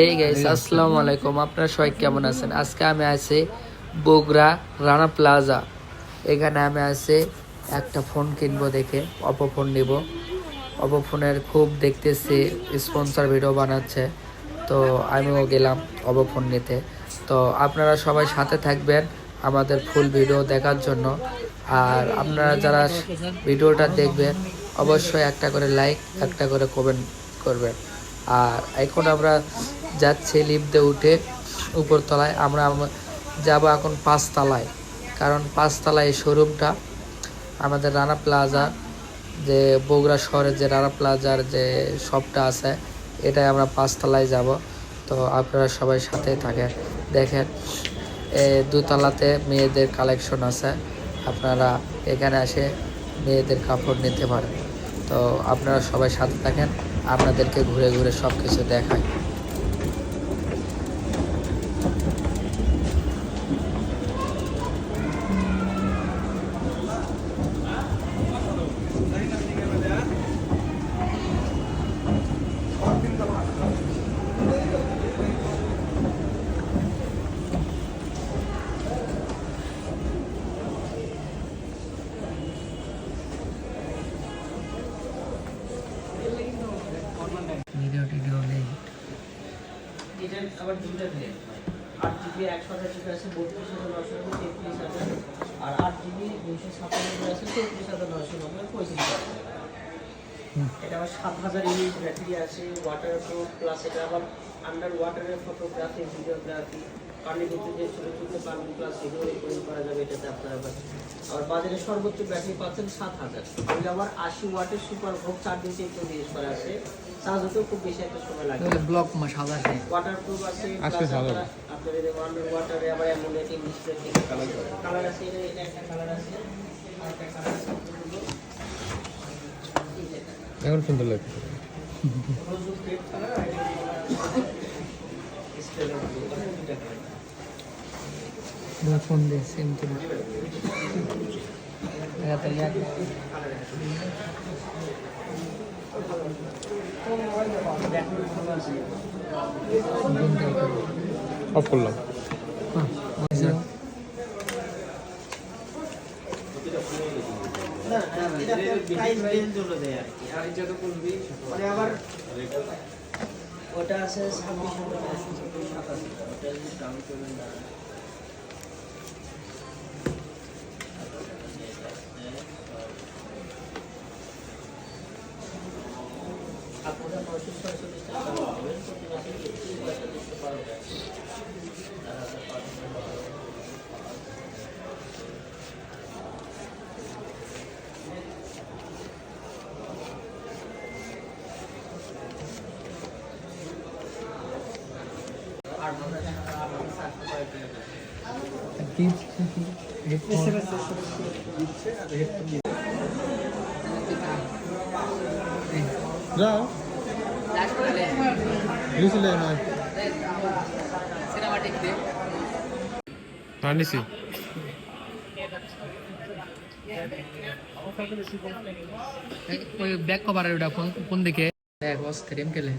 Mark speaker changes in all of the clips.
Speaker 1: এই গাইস আসসালামু আলাইকুম, আপনারা সবাই কেমন আছেন? আজকে আমি আছি বগুড়া রানা প্লাজা। এখানে আমি আছি একটা ফোন কিনবো দেখে, অপো ফোন নিব। অপো ফোনের খুব দেখতেছি স্পন্সর ভিডিও বানাচ্ছে, তো আমিও গেলাম অপো ফোন নিতে। তো আপনারা সবাই সাথে থাকবেন আমাদের ফুল ভিডিও দেখার জন্য। আর আপনারা যারা ভিডিওটা দেখবেন অবশ্যই একটা করে লাইক, একটা করে কমেন্ট করবেন। আর এখন আমরা যাচ্ছি লিফটে উঠে উপরতলায়। আমরা যাব এখন 5 তলায়, কারণ 5 তলায় এই শোরুমটা আমাদের রানা প্লাজা, যে বগুড়া শহরের যে রানা প্লাজার যে শপটা আছে, এটাই আমরা 5 তলায় যাব। তো আপনারা সবাই সাথে থাকেন, দেখেন 2 তলাতে মেয়েদের কালেকশন আছে, আপনারা এখানে এসে মেয়েদের কাপড় নিতে পারেন। তো আপনারা সবাই সাথে থাকেন, আপনাদেরকে ঘুরে ঘুরে সব কিছু দেখায়। ভিডিও টিডিও নেই,
Speaker 2: আবার দুইটা দিয়ে 8 জিবি 128 আছে 32,990 33,000, আর 8 জিবি 256 আছে 34,990 35,000। এটা আবার 7,000 ইউএইচ ব্যাটারি আছে, ওয়াটার প্রুফ, প্লাস এটা আবার আন্ডার ওয়াটারের ফটোগ্রাফি, ভিডিওগ্রাফি, পানির ভিতরে যে ছোটো ছোটো পানি প্লাস ভিডিও রেকর্ডিং করা যাবে এটাতে আপনারা। আবার বাজারে সর্বোচ্চ ব্যাটারি পাচ্ছেন 7,000। এগুলো আবার 80 ওয়াটের সুপার ভোগ চার্জিং টেকনোলজি ইউজ করা আছে, চার্জ হতেও খুব বেশি একটা সময় লাগে না।
Speaker 1: ব্লক সাদা আছে,
Speaker 2: ওয়াটারপ্রুফ আছে, প্লাস আপনার এই আন্ডার ওয়াটারে আবার অ্যামোলেড ডিসপ্লে থেকে কালার আছে, এটা একটা কালার আছে, আর একটা কালার আছে
Speaker 3: এখন সুন্দর লাগছে।
Speaker 2: রোজ রেড কালার, আর এটা ডিসপ্লে দুটো কালার।
Speaker 1: ফোন দিয়ে সিম কিনে
Speaker 3: অফ করলাম।
Speaker 2: ওটা আছে 26,000। আপনারা 946 টাকা পাবেন প্রতি মাসে 30,000 টাকা।
Speaker 3: যাও লিখলে নয়
Speaker 1: সিনেমাটিক দিয়ে
Speaker 3: নিছি।
Speaker 1: ওই ব্যাক কভারের ওটা কোন দিকে দেখ অস্থির খেলে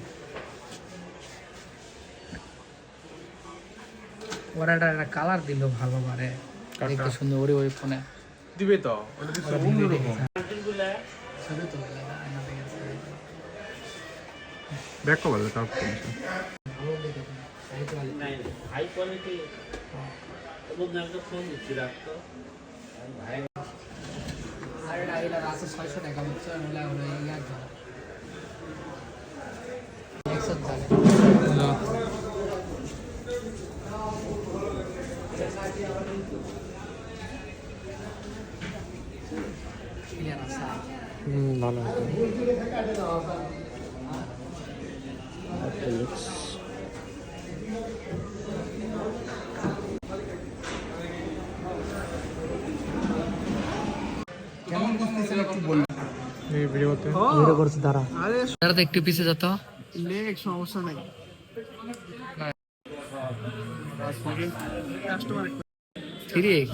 Speaker 1: ওরা একটা কালার দিল ভালো পারে, দেখতে সুন্দর। ওরে ওই ফোনে
Speaker 3: দিবে তো, ওটা দিছে অন্যরকম।
Speaker 1: ছবি তো
Speaker 3: ব্যাক কভার তার
Speaker 1: ভালো দেখে
Speaker 2: হাই কোয়ালিটি বন্ধু একটা ফোন দিচ্ছি রাখতো ভাই।
Speaker 1: আর এটা এটা আছে 600 টাকা হচ্ছে, ওলা ওলা ইয়ার ধর 100 টাকা।
Speaker 3: ভালো হতো।
Speaker 4: কেমন করতেছিল একটু বলুন।
Speaker 3: এই ভিডিওতে
Speaker 1: ভিডিও করছে তারা,
Speaker 4: আরে
Speaker 1: তারা তো একটু পিছে যেত।
Speaker 4: লেগ সমস্যা নাই। কাস্টমার
Speaker 1: 3x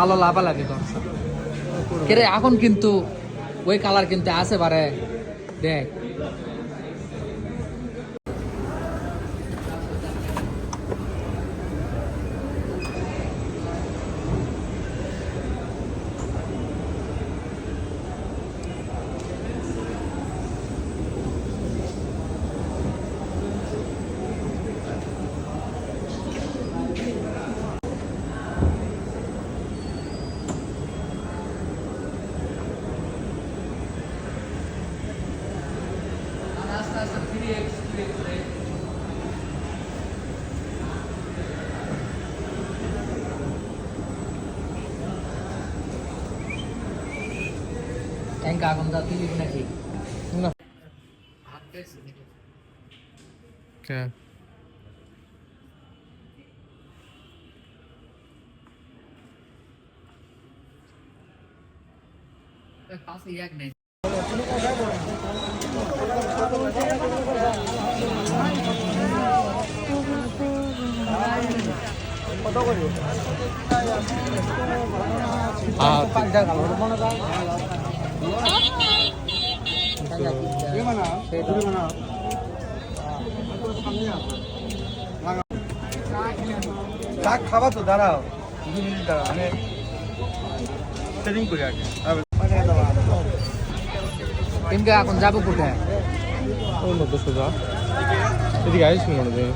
Speaker 1: কালো লাফালাফি করছে কে রে এখন কিন্তু ওই কালার কিন্তু আছে পারে দেখ Engkau akan tak pilih lagi.
Speaker 3: কে
Speaker 1: Pasti ya nih.
Speaker 4: খাবা তো দাঁড়াও 2 মিনিট দাঁড়াও আমি সেটিং করি আগে
Speaker 1: Engkau akan jabu kuda.
Speaker 3: ওর মধ্যে সোজা এদিকে আইস মনে হয়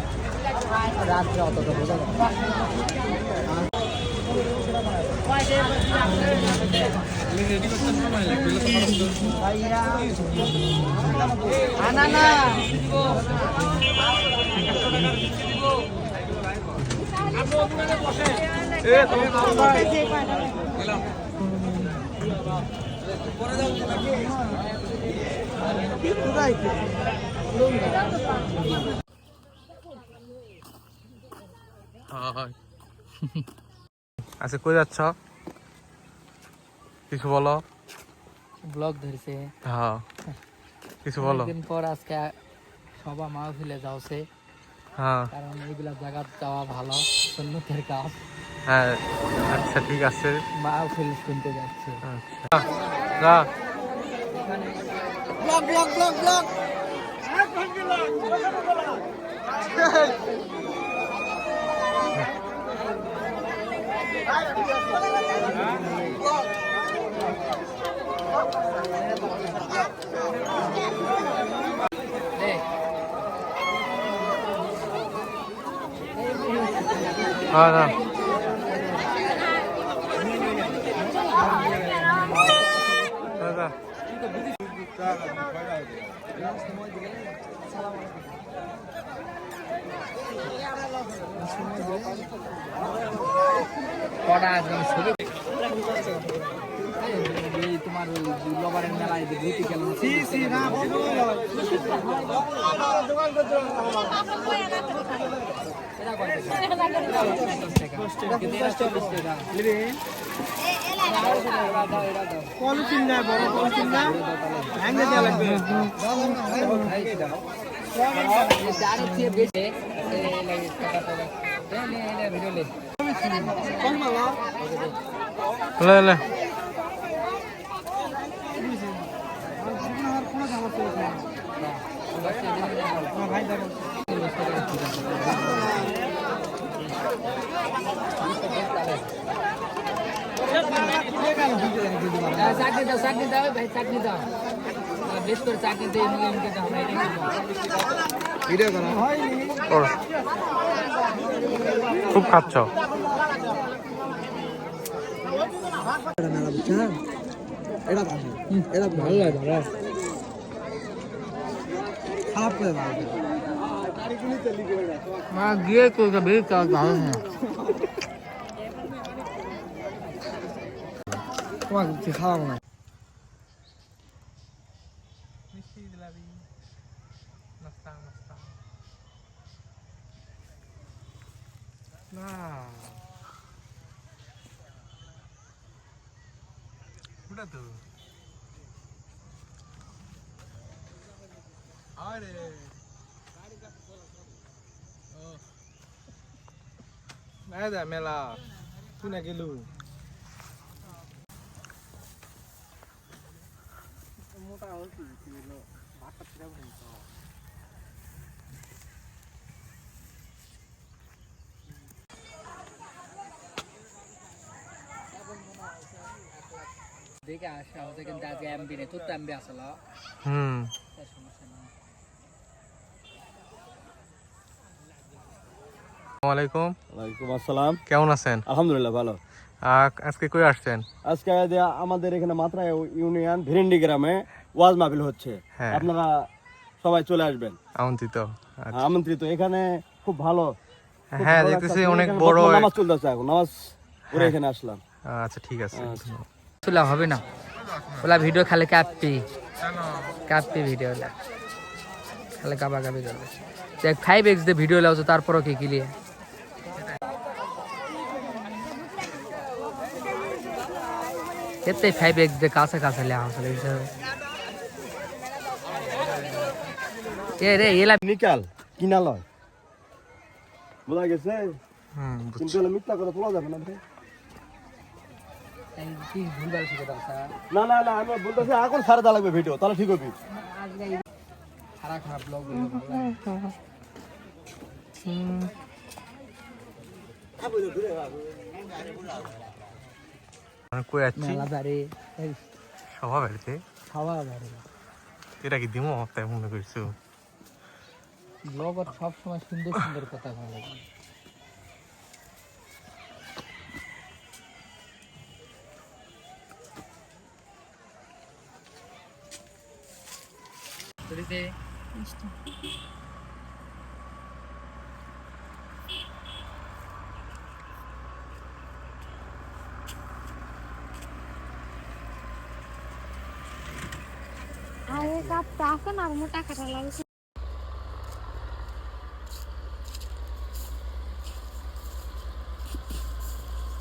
Speaker 1: রাত্রে অতটা বোঝা যায় না। আনা না
Speaker 3: আচ্ছা কই যাচ্ছ কিছু বলো
Speaker 1: ব্লগ ধরছে
Speaker 3: হ্যাঁ কিছু বলো
Speaker 1: দিন পর আজকে সবা মাহফিলে যাওছে
Speaker 3: হ্যাঁ
Speaker 1: কারণ এইগুলা জায়গা যাওয়া ভালো সুন্নতের কাজ
Speaker 3: হ্যাঁ আচ্ছা ঠিক আছে
Speaker 1: মাহফিল শুনতে যাচ্ছে
Speaker 3: আচ্ছা যা হ্যাঁ না দাদা
Speaker 1: কটা একদম ছবি তোমার লবারের মেলায় ঘুরতে গেলাম
Speaker 2: পলিথিন না বড় পলিথিন না ভেঙে দেওয়া লাগবে
Speaker 3: লে লে
Speaker 1: চাকরি দাও ভাই চাকরি দাও বেশ করে চাকরি দিয়ে নিয়মকে দাও
Speaker 4: ভিডিও করা
Speaker 3: ওর খুব খাচ্ছ
Speaker 4: এটা ভালো লাগে খারাপ করে ভালো
Speaker 1: মা গিয়ে কই বেশ কাজ ভালো না
Speaker 4: তোমাকে কিছু খাওয়াবো না
Speaker 3: না ওটা তো আরে মেলা তুই না গেলু
Speaker 1: দেখে আসা আমাদের কিন্তু আজকে এমবি নেই, তোর তো এমবি আসলো।
Speaker 3: আসসালামাইকুম।
Speaker 4: ওয়ালাইকুম আসসালাম।
Speaker 3: কেমন আছেন?
Speaker 4: আলহামদুলিল্লাহ ভালো।
Speaker 3: আজকে কই আসছেন?
Speaker 4: আজকে আমাদের এখানে মাত্রা ইউনিয়ন ভিরেন্ডি গ্রামে ওয়াজ মাহফিল হচ্ছে।
Speaker 3: হ্যাঁ।
Speaker 4: আপনারা সবাই চলে আসবেন,
Speaker 3: আমন্ত্রিত। আচ্ছা।
Speaker 4: আমন্ত্রিত। এখানে খুব ভালো। খুব
Speaker 3: হ্যাঁ,
Speaker 4: ভালো
Speaker 3: দেখতেছি
Speaker 4: লাগছে।
Speaker 3: অনেক
Speaker 4: এখানে
Speaker 3: বড়
Speaker 4: বর্তমান নামাজ চলতেছে, এখন নামাজ পড়ে
Speaker 3: হ্যাঁ।
Speaker 4: এখানে আসলাম।
Speaker 3: আচ্ছা ঠিক আছে।
Speaker 1: চলা হবে না, ওলা ভিডিও খালি কাঁপি কাঁপি ভিডিও খালি কাবা কাপি করবে। দেখ 5x দিয়ে ভিডিও লাও তারপরও কি কিলিয়ে এতে 5x দিয়ে কাছে কাছে লেয়া আসলে এ রে এলা
Speaker 4: নিকাল কিনা লয়, বোঝা গেছে।
Speaker 3: বুঝছি।
Speaker 4: কিন্তু এগুলো মিথ্যা কথা বলা যাবে না ভাই।
Speaker 1: কি ভুলভাল শিখে দাও স্যার,
Speaker 4: না না না, আমি বলতেছি এখন সারা দা লাগবে ভিডিও, তাহলে ঠিক হবে।
Speaker 1: খারাপ খারাপ ব্লগ
Speaker 3: কই যাচ্ছি?
Speaker 1: মেলা বাড়ি
Speaker 3: সভা বাড়িতে।
Speaker 1: খাওয়া বাড়ি
Speaker 3: এটা কি দিমো তাই মনে করছো?
Speaker 1: ব্লগার সব সময় সুন্দর সুন্দর কথা বলে।
Speaker 5: আরে কাপটা আছে না, মোটা কাটা লাগছে।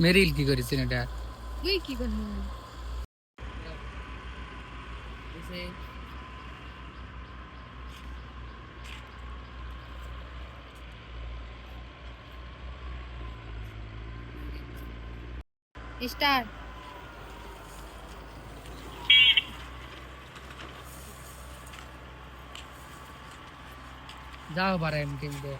Speaker 1: মেরিল কি করেছেন এটা?
Speaker 5: তুই কি করবি? স্টার
Speaker 1: যাও পারে কিন্তু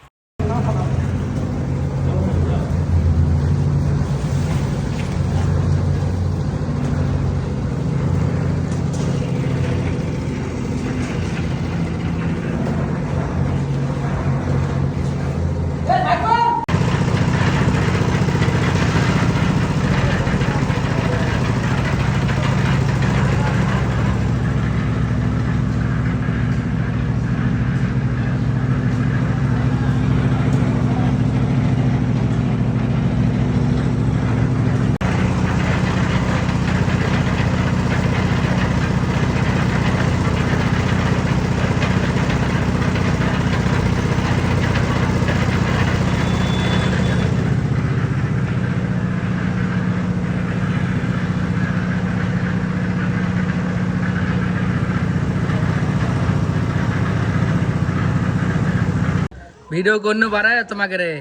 Speaker 1: ভিডিও করতে পারায় তোমাকে রে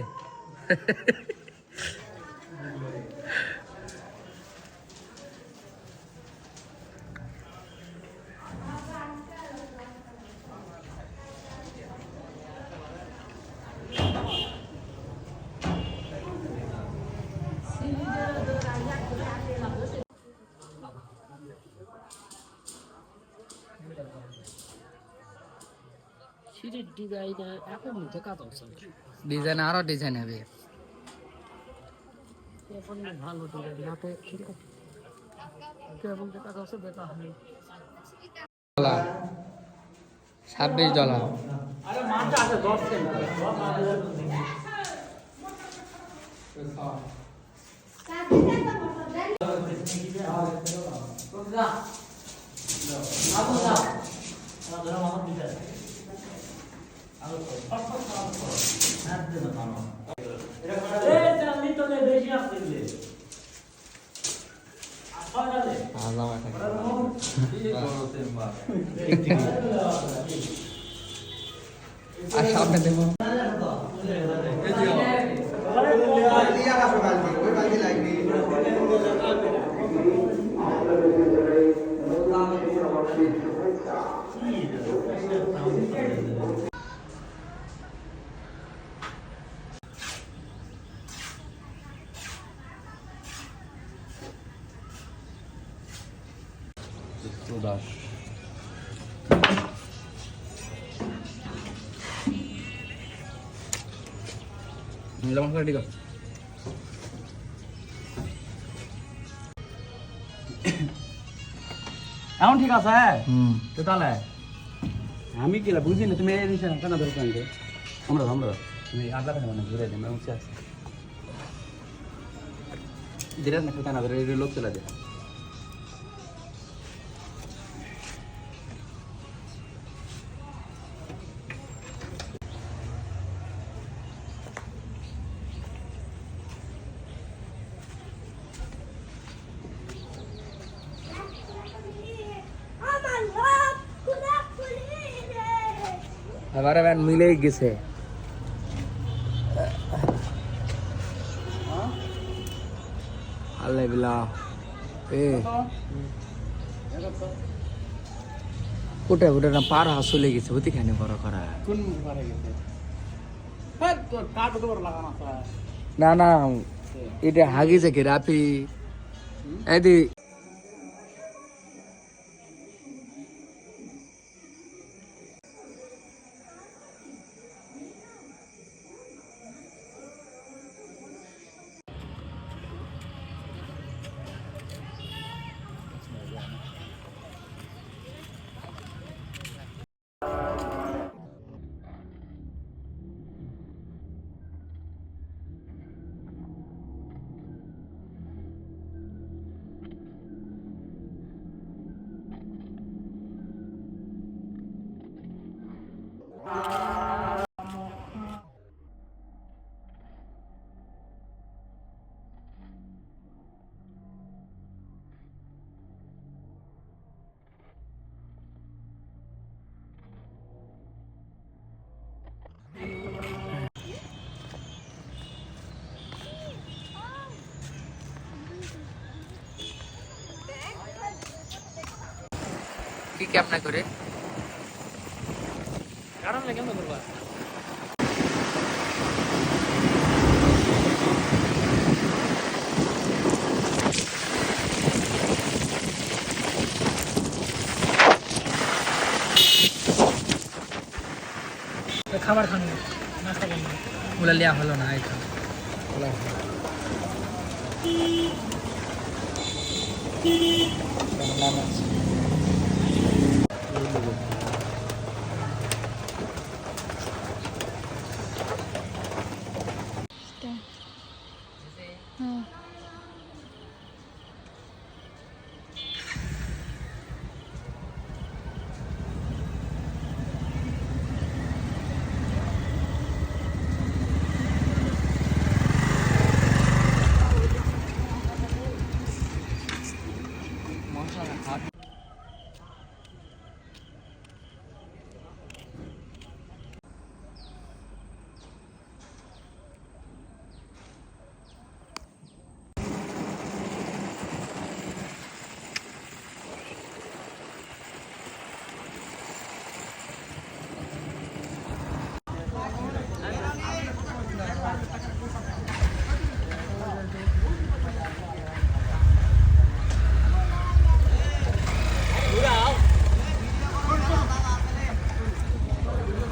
Speaker 1: ডিজাইন আরো ডিজাইন হবে $26 আর সামনে দেবো
Speaker 3: 10 লবণ করে দিও
Speaker 2: এখন ঠিক আছে
Speaker 1: হুম
Speaker 2: তো তাহলে
Speaker 3: আমি কি বুঝি না তুমি এই নিশা কেন ধরো কানকে আমরা তুমি আদা খাবে না ঘুরে দিই আমি আছে ধীরে না কেন ধরে এই লোক চলে যায়
Speaker 1: আবার মিলেই গেছে আল্লাহ বিলা ওটা ওটা না পার চলে গেছে ওটি খানে বড় করা
Speaker 3: কোন পারে গেছে হ্যাঁ তো কাট তো লাগানো আছে
Speaker 1: না না এটা হাগিছে কি রাপি এদি কি কেমন করে
Speaker 3: কারণ লাগে কেমন করবা
Speaker 2: খাবার খানো নাস্তা করবো
Speaker 1: ওগুলা লিয়া হলো না এই খাও
Speaker 5: হ্যাঁ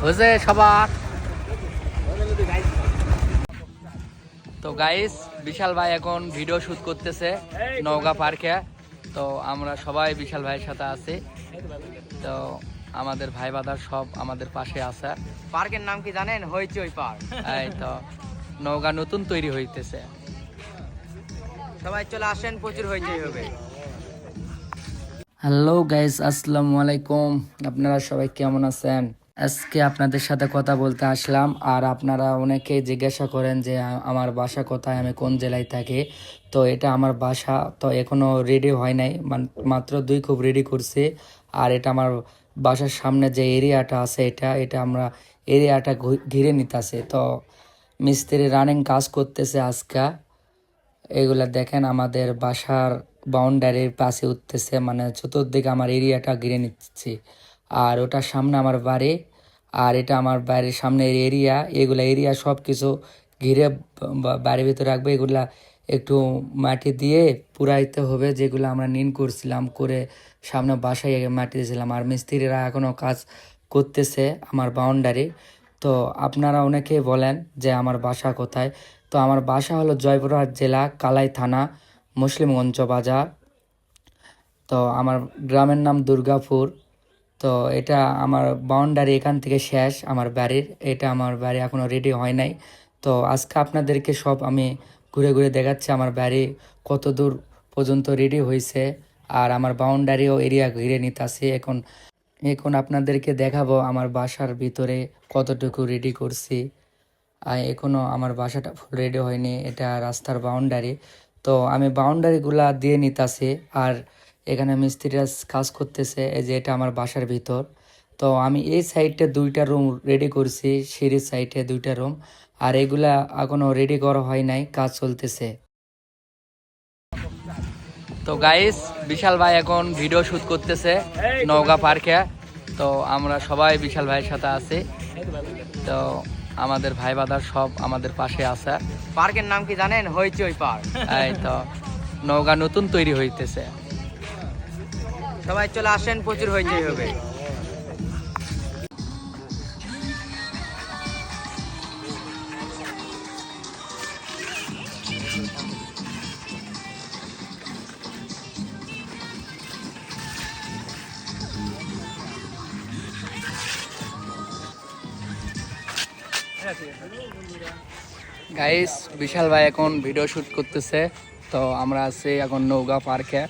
Speaker 1: হয়েছে সবার তো গাইস বিশাল ভাই এখন ভিডিও শুট করতেছে নওগাঁ পার্কে তো আমরা সবাই বিশাল ভাইয়ের সাথে আছি তো আমাদের ভাই বাদার সব আমাদের পাশে আছে
Speaker 2: পার্কের নাম কি জানেন হইচই পার্ক
Speaker 1: এই তো নওগাঁ নতুন তৈরি হইতেছে
Speaker 2: সবাই চলে আসেন প্রচুর হইচই হবে
Speaker 1: হ্যালো গাইস আসসালামু আলাইকুম আপনারা সবাই কেমন আছেন আজকে আপনাদের সাথে কথা বলতে আসলাম আর আপনারা অনেকেই জিজ্ঞাসা করেন যে আমার বাসা কোথায় আমি কোন জেলায় থাকি তো এটা আমার বাসা তো এখনো রেডি হয় নাই মাত্র 2 খুব রেডি করছি আর এটা আমার বাসার সামনে যে এরিয়াটা আছে এটা এটা আমরা এরিয়াটা ঘিরে নিতেছে তো মিস্ত্রি রানিং কাজ করতেছে আজকে এগুলা দেখেন আমাদের বাসার বাউন্ডারির পাশে উঠতেছে মানে চতুর্দিকে আমার এরিয়াটা ঘিরে নিচ্ছি আর ওটার সামনে আমার বাড়ি আর এটা আমার বাড়ির সামনের এরিয়া এগুলা এরিয়া সব কিছু ঘিরে বাড়ির ভিতরে রাখবে এগুলা একটু মাটি দিয়ে পুরাইতে হবে, যেগুলো আমরা নিন করছিলাম, করে সামনে বাসায় মাটি দিয়েছিলাম। আর মিস্ত্রিরা এখনও কাজ করতেছে আমার বাউন্ডারি। তো আপনারা অনেকেই বলেন যে আমার বাসা কোথায়। তো আমার বাসা হলো জয়পুরহাট জেলা, কালাই থানা, মুসলিমগঞ্জ বাজার। তো আমার গ্রামের নাম দুর্গাপুর। তো এটা আমার বাউন্ডারি এখান থেকে শেষ আমার বাড়ির। এটা আমার বাড়ি এখনও রেডি হয় নাই। তো আজকে আপনাদেরকে সব আমি ঘুরে ঘুরে দেখাচ্ছি আমার বাড়ি কত দূর পর্যন্ত রেডি হয়েছে। আর আমার বাউন্ডারিও এরিয়া ঘিরে নিতেছি। এখন এখন আপনাদেরকে দেখাবো আমার বাসার ভিতরে কতটুকু রেডি করছি। আর এখনও আমার বাসাটা ফুল রেডি হয়নি, এটা রাস্তার বাউন্ডারি। তো আমি বাউন্ডারিগুলা দিয়ে নিতেছি। আর এখানে মিস্ত্রিরা কাজ করতেছে। এই যে এটা আমার বাসার ভিতর। তো আমি এই সাইডে 2টা রুম রেডি করছি, সিঁড়ির সাইডে 2টা রুম। আর এগুলা এখনও রেডি করা হয় নাই, কাজ চলতেছে। তো গাইস, বিশাল ভাই এখন ভিডিও শুট করতেছে নওগাঁ পার্কে। তো আমরা সবাই বিশাল ভাইয়ের সাথে আছি। তো আমাদের ভাই বাদার সব আমাদের পাশে আছে।
Speaker 2: পার্কের নাম কি জানেন? হইচই পার্ক।
Speaker 1: এই তো নওগাঁ নতুন তৈরি হইতেছে।
Speaker 2: সবাই চলে আসেন, প্রচুর হইচই হবে।
Speaker 1: গাইস, বিশাল ভাই এখন ভিডিও শুট করতেছে। তো আমরা আছি এখন নওগাঁ পার্কে।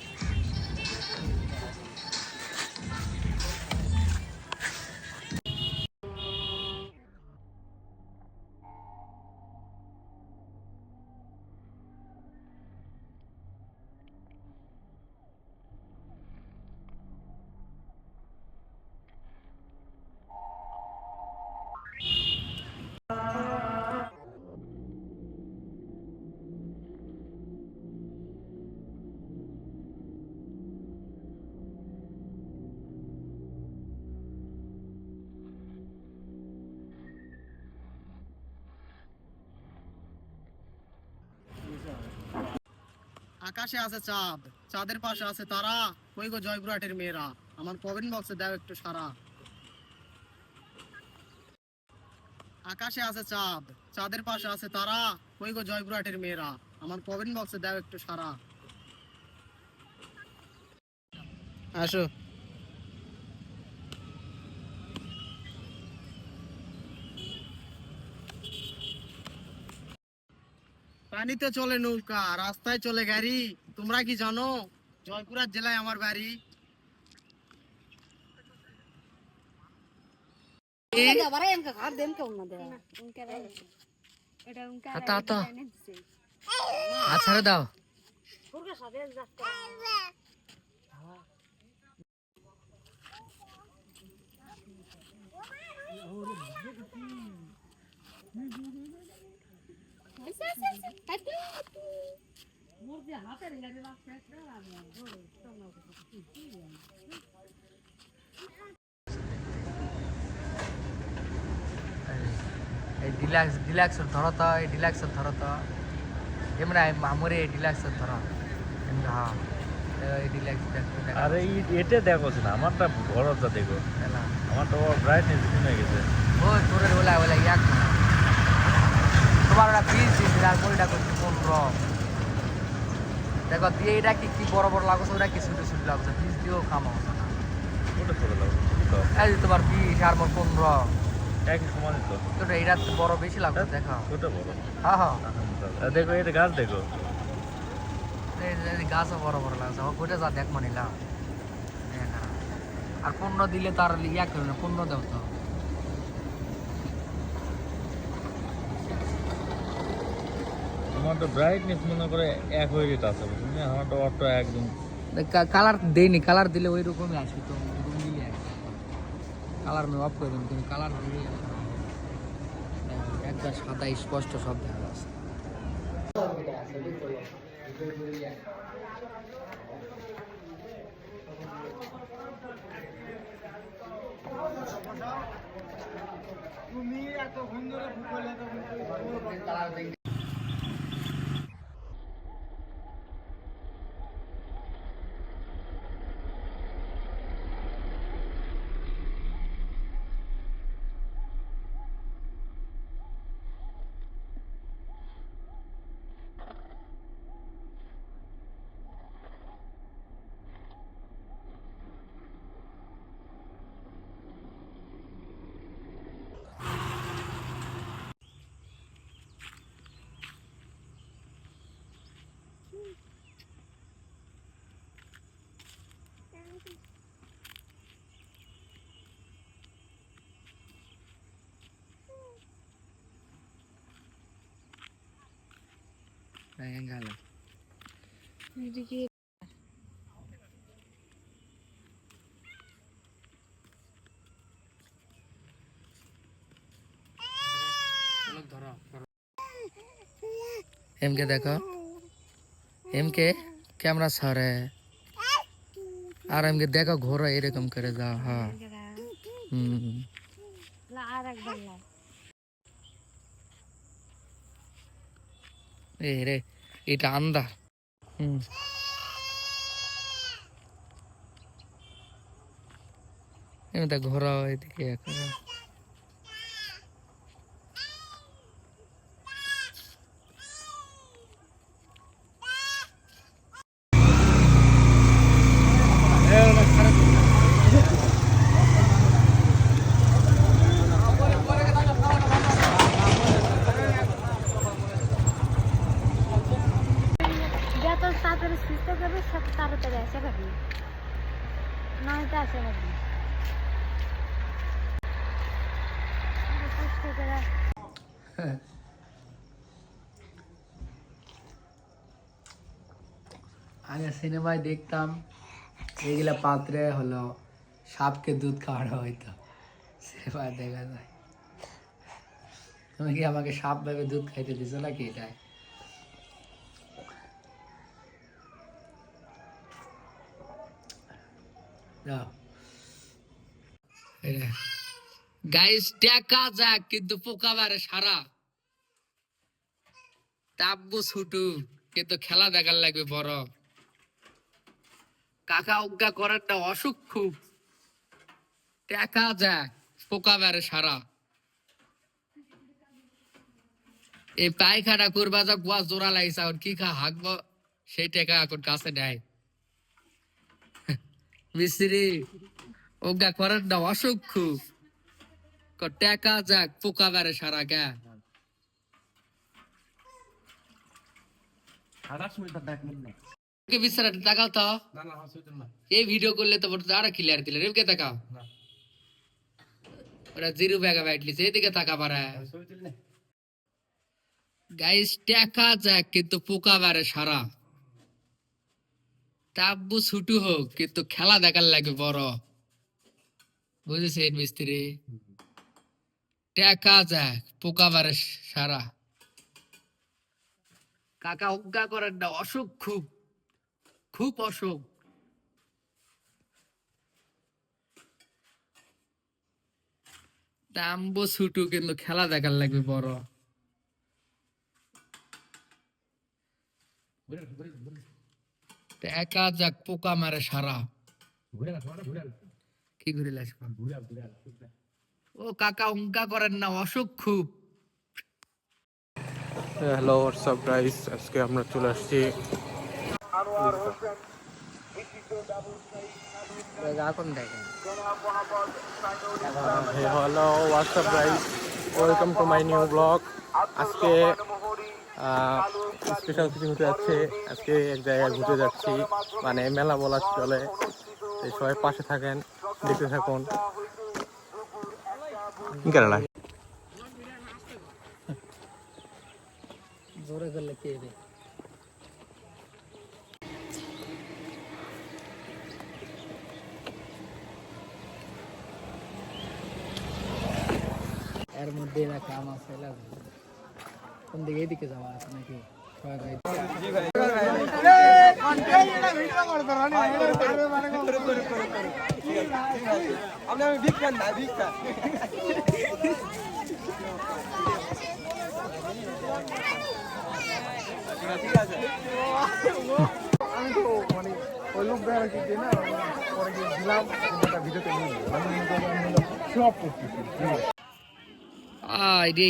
Speaker 2: আকাশে আছে চাঁদ, চাঁদের পাশে আছে তারা, কই গো জয়পুরহাটের মেয়েরা, আমার কমেন্ট বক্সে দাও একটু সারা। আকাশে আছে চাঁদ, চাঁদের পাশে আছে তারা, কই গো জয়পুরহাটের মেয়েরা, আমার কমেন্ট বক্সে দাও একটু সারা। আসো। পানিতে চলে নৌকা, রাস্তায় চলে গাড়ি, তোমরা কি জানো জয়পুরহাট জেলায় আমার বাড়ি।
Speaker 1: আচ্ছা দাও। এই ডিলাক্স ধরো তো, এই ডিলাক্স ধরো তো। এমরা মামুরে এই ডিলাক্স ধরো। হ্যাঁ, এই ডিলাক্স দেখো।
Speaker 3: আরে এটা দেখো না, আমারটা বড়টা দেখো। আমারটা ব্রাইটনেস কমে গেছে।
Speaker 1: ও তোরের ওলা ইয়াক না। তোমার ওরা 20 দিন আর কোনটা করছে 15। দেখো দিয়ে এটা কি বড় বড় লাগছে, ওটা কি ছোট ছোট লাগছে। 20 দিয়েও কাম হবে না।
Speaker 3: ওটা ছোট লাগছে তো।
Speaker 1: এই যে তোমার 20 আর মোর 15
Speaker 3: একই সমান তো।
Speaker 1: তো এটা তো বড় বেশি লাগছে। দেখো
Speaker 3: ওটা বড়।
Speaker 1: হ্যাঁ হ্যাঁ,
Speaker 3: দেখো এটা গাছ দেখো।
Speaker 1: এই গাছও বড় বড় লাগছে। ও কোটে যা দেখ মানিলাম। আর 15 দিলে তার ইয়া করে না, 15 দাও তো।
Speaker 3: আমার তো ব্রাইটনেস মনে করে এক হয়ে যেতে আছে, বুঝলি? আমার তো অটো একদম
Speaker 1: কালার দেয়নি, কালার দিলে ওই রকমই আসবে। তো কালার আমি অফ করে দিন, তুমি কালার দিলে একবার সাদা স্পষ্ট সব দেখা যাচ্ছে।
Speaker 4: তুমি এত ঘুম ধরে ভূগোল এত
Speaker 1: গেল
Speaker 5: এদিকে
Speaker 1: এমকে দেখো এমকে ক্যামেরা ছাড়ে আর এমকে দেখো ঘোরা এরকম করে যাও হ্যাঁ
Speaker 5: আর একবার লাই
Speaker 1: এ রে এটা আন্দা এমনি ঘোরা এদিকে এখন
Speaker 5: যত তাড়াতাড়ি সুস্থ করবে সব তাড়াতাড়ি আসে পাবি নয়তো আসে পাবি কষ্ট করে
Speaker 1: আগে সিনেমায় দেখতাম এগুলা পাত্রে হলো সাপকে দুধ খাওয়ানো হইতো সেবার দেখা যায় তুমি কি আমাকে সাপ ভেবে দুধ খাইতে দিছো নাকি এটাই গাইস দেখা যাক কিন্তু পোকা মারে সারা তাব্বু ছুটু কিন্তু খেলা দেখার লাগবে বড় কাকা উজ্ঞা করার না অসুখ খুব দেখা যাক পোকা মারে সারা এই পায়খানা করবা যা গুয়া জোড়া লাগিস আর কি খা হাঁকবো সেই টাকা এখন কাছে নেয় মিস্ত্রি উজ্ঞা করার না অসুখ খুব টাকা যাক পোকা মারে সারা গা বিছানাটা তাকাও তো এই ভিডিও করলে তো আরো ক্লিয়ার দিলে রেবকে তাকাও ওরা 0 মেগাবাইট লিছে এদিকে তাকা পারে গাইস টাকা যাক কিন্তু পোকা মারে সারা তাব্বু ছুটু হোক কিন্তু খেলা দেখার লাগে বড় বুঝেছেন মিস্ত্রি টাকা যাক পোকা মারে সারা কাকা উজ্ঞা করেন না অসুখ খুব খুব অসুখ তাম্বো ছুটু কিন্তু খেলা দেখার লাগবে বড় একা যাক পোকা মারে সারা কি ঘুরে ও কাকা উঙ্কা করেন না অসুখ খুব
Speaker 6: হ্যালো হোয়াটসঅ্যাপ গাইস আজকে আমরা চলে আসছি
Speaker 1: এখন দেখেন
Speaker 6: hello WhatsApp guys welcome to my new blog আজকে স্পেশাল কিছু হতে যাচ্ছে আজকে এক জায়গায় ঘুরতে যাচ্ছি মানে মেলা বলা চলে সবাই পাশে থাকেন দেখতে থাকুন কেরালা
Speaker 1: জোরে করলে কে রে এর মধ্যে না কাম আছে কোন দিকে এদিকে যাওয়া আছে নাকি
Speaker 4: আমি বিজ্ঞান না বিজ্ঞান ঠিক আছে আমি তো মানে ওই লোক বেড়া কি দিই না পরে গিয়ে দিলাম একটা ভিডিওতে নিয়ে সব করতেছি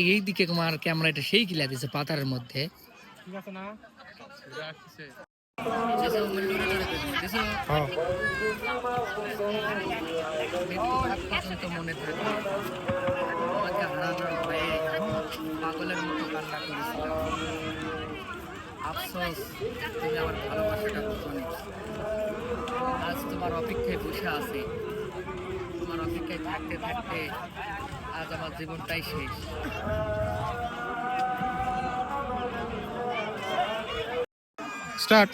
Speaker 1: এই দিকে তোমার ক্যামেরাটা সেই কিলা দিছে পাতারের মধ্যে
Speaker 4: ঠিক আছে না
Speaker 1: মনে থাকবে তোমাকে হারানোর ভয়ে পাগলের মতো কান্না করেছিলাম আফসোস তুমি আমার ভালোবাসাটা বুঝোনি আজ তোমার অপেক্ষায় বসে আছি তোমার অপেক্ষায় থাকতে থাকতে আজ আমার জীবনটাই শেষ
Speaker 6: স্টার্ট।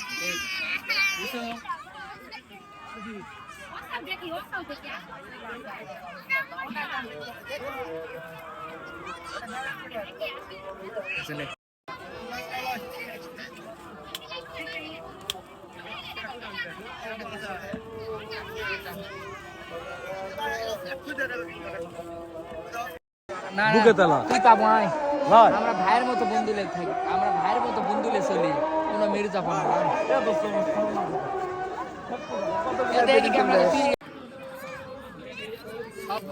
Speaker 6: বুকে তালা
Speaker 1: তুই পাবো নাই।
Speaker 3: ভাই
Speaker 1: আমরা ভাইয়ের মতো বন্ধুলে থাকি, আমরা ভাইয়ের মতো বন্ধুলে চলি, কোনো মির্জাফর না। দেখি কেমন সব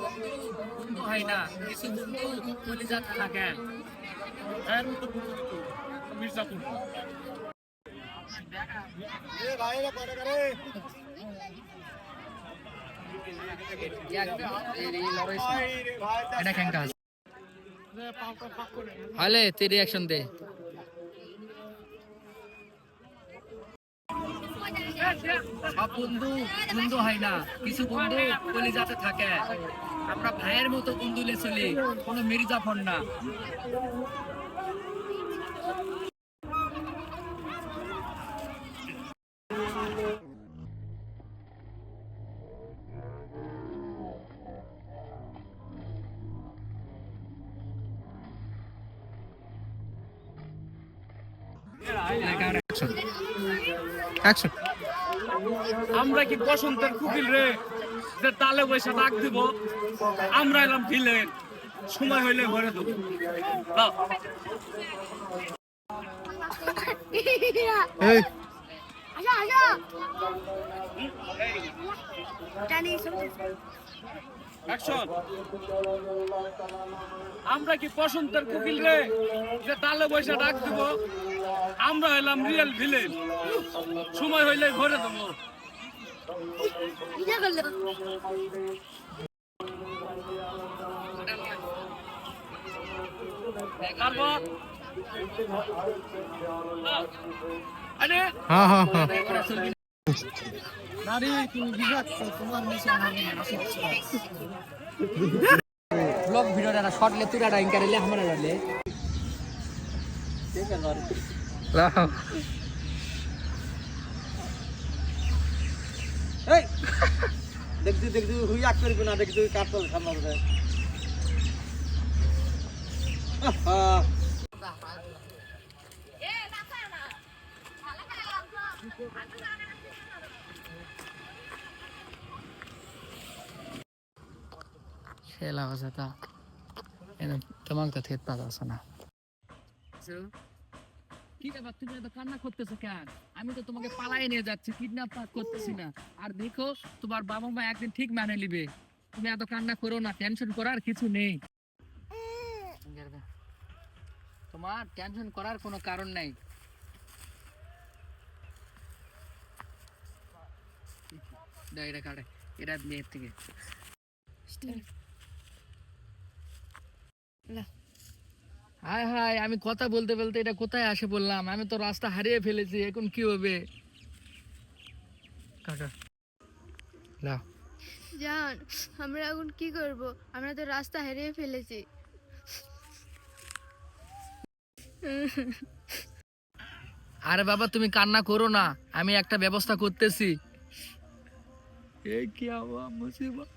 Speaker 1: বন্ধু হয় না, কিছু বন্ধু কলিজাত থাকে। এটা কেনকা হালে তেরি অ্যাকশন দে। সব বন্ধু বন্ধু হয় না, কিছু বন্ধু কলিজাতে থাকে। আমরা ভাইয়ের মতো বন্ধুলে চলি, কোনো মির্জাফর না।
Speaker 6: অ্যাকশন।
Speaker 7: আমরা কি বসন্তের কুকিল রে যে তালে বৈশা ডাক দিব? আমরা এলাম ভিলেন, সময় হইলে ঘরে দেবো। দাও।
Speaker 6: এই
Speaker 5: আচ্ছা আচ্ছা জানি
Speaker 7: অ্যাকশন। আমরা কি বসন্তের কুকিল রে যে তালে বৈশা ডাক দিব? আমরা এলাম রিয়েল ভিলেন, সময় হইলে ঘরে দেবো।
Speaker 5: ইয়া করলে
Speaker 7: তারপর আরে
Speaker 6: হ্যাঁ হ্যাঁ হ্যাঁ
Speaker 1: ব্লগ ভিডিওটা শর্ট লে তুই রাইং করে লে हमरा ले
Speaker 6: লাও
Speaker 2: এই দেখছি দেখছি হুই আক করবি না, দেখছি কাটল সামনে রে।
Speaker 1: খেলা আছে তা এনে তোমাকে তো থেত পাতা আছে না। কি ব্যাপার, তুমি এত কান্না করতেছো কেন? আমি তো তোমাকে পালাই নিয়ে যাচ্ছি, কিডন্যাপ করতেছি না। আর দেখো তোমার বাবা মা একদিন ঠিক মানে নিবে। তুমি এত কান্না করো না, টেনশন করার কিছু নেই। তোমার টেনশন করার কোনো কারণ নাই। এটা কাটে, এটা মেয়ের থেকে। হায় হায়, আমি কথা বলতে বলতে এটা কোথায় আসে বললাম? আমি তো রাস্তা হারিয়ে ফেলেছি, এখন কি হবে? কাকা লাও
Speaker 5: জান, আমরা এখন কি করব? আমরা তো রাস্তা হারিয়ে ফেলেছি।
Speaker 1: আরে বাবা তুমি কান্না করো না, আমি একটা ব্যবস্থা করতেছি। এই কি আওয়া মুসিবত।